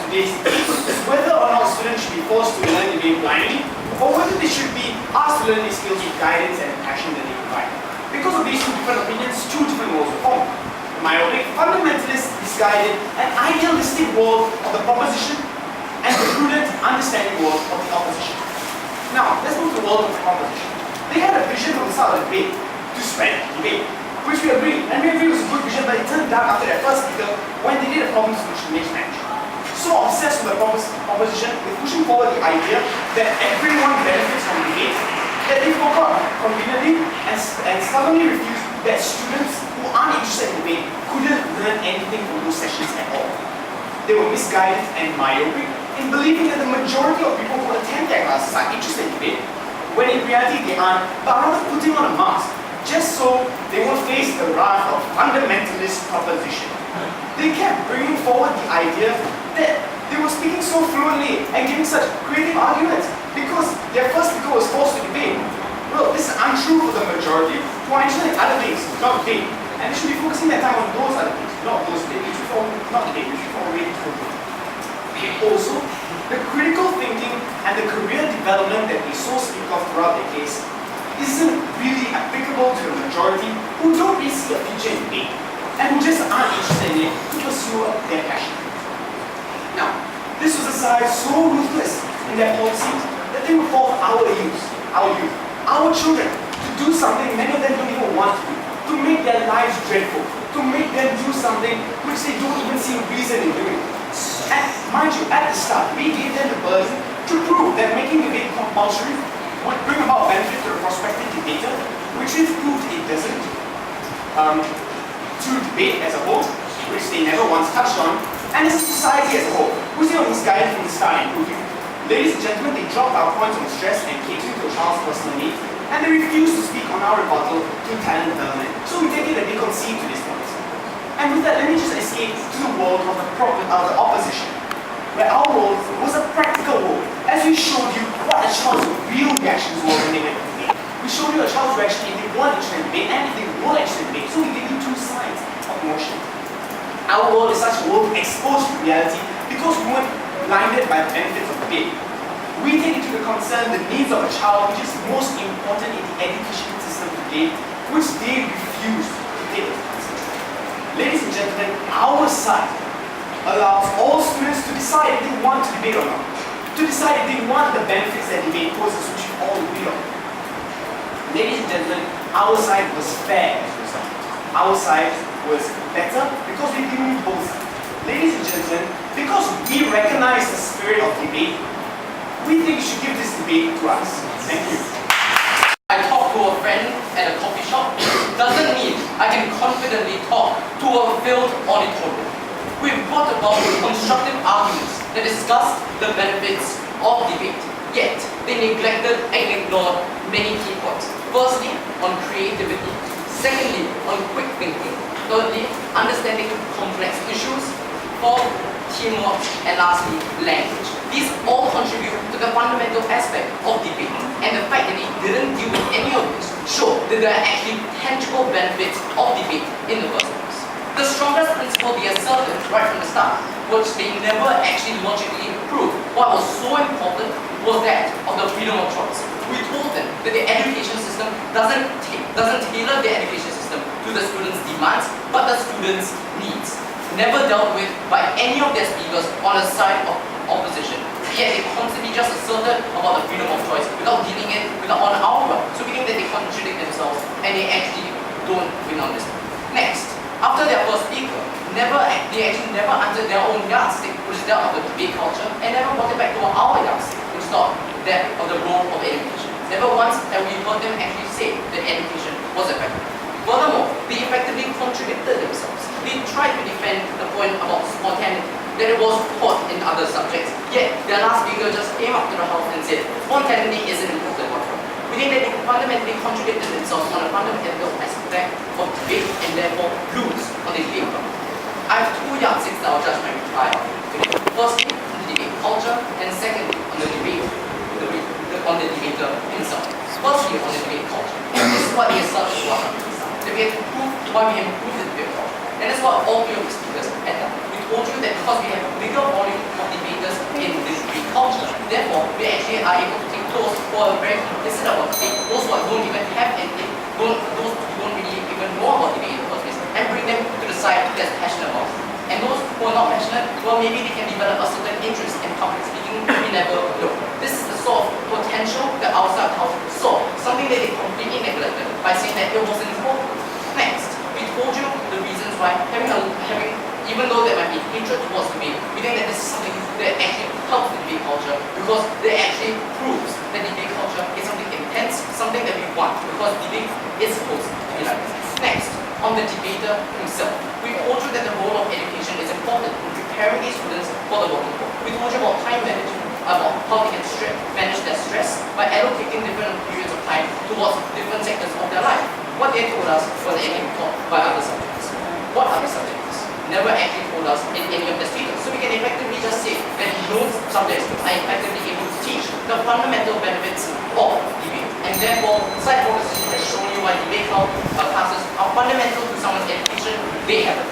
today's debate is whether or not students should be forced to learn debate blindly, or whether they should be asked to learn these skills with guidance and passion that they provide. Because of these two different opinions, two different worlds were formed. The myopic, fundamentalist, misguided, and idealistic world of the proposition, and the prudent, understanding world of the opposition. Now, let's move to the world of the proposition. They had a vision from the start of the debate to spread debate, which we agree, and we agree was a good vision, but it turned down after their first speaker when they did a problem solution mismatch. So obsessed with the proposition, with pushing forward the idea that everyone benefits from debate, that they forgot conveniently and stubbornly refused that students who aren't interested in debate couldn't learn anything from those sessions at all. They were misguided and myopic in believing that the majority of people who attend their classes are interested in debate, when in reality they aren't, but rather putting on a mask, just so they will face the wrath of fundamentalist proposition. They kept bringing forward the idea that they were speaking so fluently and giving such creative arguments because their first speaker was forced to debate. Well, this is untrue for the majority who are interested in other things, not debate. And they should be focusing their time on those other things, not those debates. Not debate, we should fall ready for debate. Also, the critical thinking and the career development that they so speak of throughout their case isn't really applicable to the majority who don't really see a future in debate and who just aren't interested in it to pursue their passion. Now, this was a side so ruthless in their policies that they would force our youth, our children, to do something many of them don't even want to do, to make their lives dreadful, to make them do something which they don't even see a reason in doing. And mind you, at the start, we gave them the burden to prove that making debate compulsory would bring about benefit to the prospective debater, which we've proved it doesn't. To debate as a whole, which they never once touched on, and as a society as a whole, which they were misguided from the start and improving. Ladies and gentlemen, they dropped our points on stress and catering to a child's personal needs, and they refused to speak on our rebuttal to talent development. So we take it that they concede to this point. And with that, let me just escape to the world of the opposition, where our world was a practical world, as we showed you what a child's real reactions were when they went to debate. We showed you a child's reaction if they weren't interested in debate and if they were interested in debate. So we gave you two sides of motion. Our world is such a world exposed to reality because we weren't blinded by the benefits of debate. We take into concern the needs of a child, which is most important in the education system today, which they refuse to take into consideration. Ladies and gentlemen, our side allows all students to decide if they want to debate or not, to decide if they want the benefits that debate poses, which we all agree on. Ladies and gentlemen, our side was fair as a result. Our side was better because we knew both sides. Ladies and gentlemen, because we recognize the spirit of debate, we think you should give this debate to us. Thank you. I talk to a friend at a coffee shop doesn't mean I can confidently talk to a filled auditorium. We've brought about constructive arguments that discuss the benefits of debate, yet they neglected and ignored many key points. Firstly, on creativity. Secondly, on quick thinking. Thirdly, understanding complex issues. Fourth, teamwork. And lastly, language. These all contribute to the fundamental aspect of debate, and the fact that they didn't deal with any of this show that there are actually tangible benefits of debate in the first place. The strongest principle they asserted right from the start, which they never actually logically proved, what was so important was that of the freedom of choice. We told them that the education system doesn't tailor the education system to the students' demands, but the students' needs. Never dealt with by any of their speakers on the side of opposition. Yet they constantly just asserted about the freedom of choice without dealing it on our ground. So we think that they contradict themselves and they actually don't win on this. Next, after their first speaker, they actually never answered their own yardstick, which is that of the debate culture, and never brought it back to our yardstick, which is not that of the role of education. Never once have we heard them actually say that education was effective. Furthermore, they effectively contradicted themselves. They tried to defend the point about spontaneity, that it was taught in other subjects, yet their last speaker just came up to the house and said, spontaneity isn't important whatsoever. We think that they fundamentally contradicted themselves on a fundamental aspect of debate and therefore lose on the debate front. I have two yardsticks that I'll judge my reply on today. Firstly, on the debate culture, and secondly, on the debate, on the debater himself. Firstly, on the debate culture. This is what they assert to us on the side. That we have to prove why we improve the debate culture. And that's what all three of the speakers had done. We told you that because we have a bigger volume of in this debate culture. Therefore, we actually are able to take those who are very complicit about debate, those who don't even have anything, those who don't really even know about debate in the first place, and bring them to the side that's passionate about it. And those who are not passionate, well, maybe they can develop a certain interest in public speaking, we never know. This is the sort of potential that outside house saw, something that they completely neglected by saying that it wasn't important. Next, we told you the reasons why even though there might be hatred towards debate, we think that this is something that actually helps the debate culture because it actually proves that debate culture is something intense, something that we want, because debate is supposed to be like this. Next, on the debater himself, we told you that the role of education is important in preparing these students for the working world. We told you about time management, about how they can manage their stress by allocating different periods of time towards different sectors of their life. What they told us was that it can be taught by other subjects. What other subjects? Never actually told us in any of their statements. So we can effectively just say that those subjects are effectively able to teach the fundamental benefits of debate. And therefore, psychology has shown you why debate classes are fundamental to someone's education. They have a